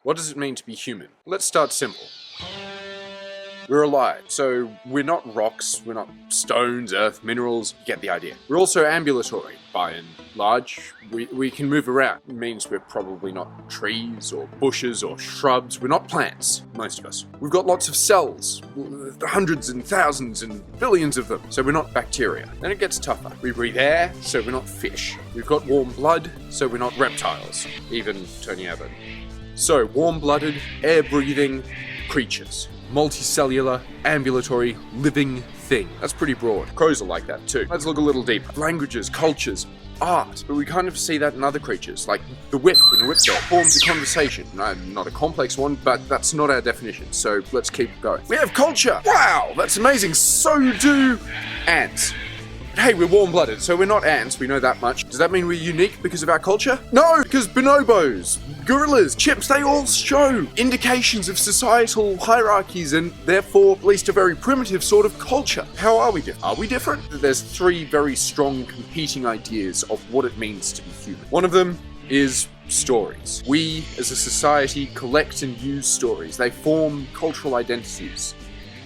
What does it mean to be human? Let's start simple. We're alive, so we're not rocks, we're not stones, earth, minerals, you get the idea. We're also ambulatory, by and large. We can move around. It means we're probably not trees or bushes or shrubs. We're not plants, most of us. We've got lots of cells, hundreds and thousands and billions of them, so we're not bacteria. Then it gets tougher. We breathe air, so we're not fish. We've got warm blood, so we're not reptiles, even Tony Abbott. So, warm-blooded, air-breathing creatures. Multicellular, ambulatory, living thing. That's pretty broad. Crows are like that too. Let's look a little deeper. Languages, cultures, art. But we kind of see that in other creatures, like the whip in a whip dog. Forms a conversation. No, not a complex one, but that's not our definition, so let's keep going. We have culture! Wow, that's amazing! So do ants. Hey, we're warm-blooded, so we're not ants, we know that much. Does that mean we're unique because of our culture? No, because bonobos, gorillas, chimps, they all show indications of societal hierarchies and therefore at least a very primitive sort of culture. How are we different? Are we different? There's three very strong competing ideas of what it means to be human. One of them is stories. We, as a society, collect and use stories. They form cultural identities.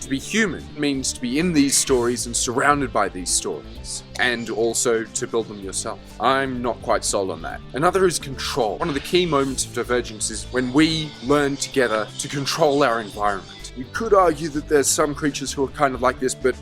To be human means to be in these stories and surrounded by these stories, and also to build them yourself. I'm not quite sold on that. Another is control. One of the key moments of divergence is when we learn together to control our environment. You could argue that there's some creatures who are kind of like this, but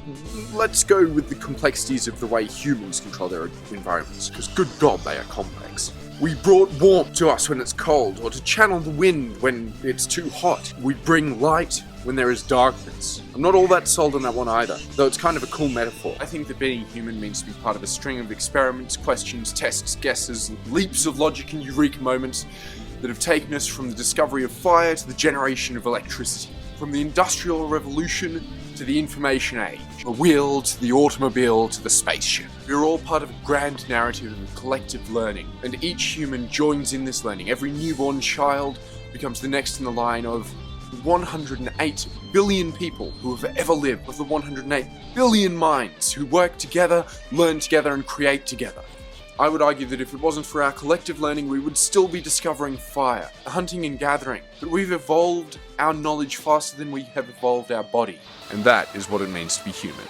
let's go with the complexities of the way humans control their environments, because good God, they are complex. We brought warmth to us when it's cold, or to channel the wind when it's too hot. We bring light when there is darkness. I'm not all that sold on that one either, though it's kind of a cool metaphor. I think that being human means to be part of a string of experiments, questions, tests, guesses, leaps of logic and eureka moments that have taken us from the discovery of fire to the generation of electricity, from the Industrial Revolution to the Information Age, the wheel to the automobile to the spaceship. We're all part of a grand narrative of collective learning, and each human joins in this learning. Every newborn child becomes the next in the line of 108 billion people who have ever lived, of the 108 billion minds who work together, learn together, and create together. I would argue that if it wasn't for our collective learning, we would still be discovering fire, hunting and gathering. But we've evolved our knowledge faster than we have evolved our body. And that is what it means to be human.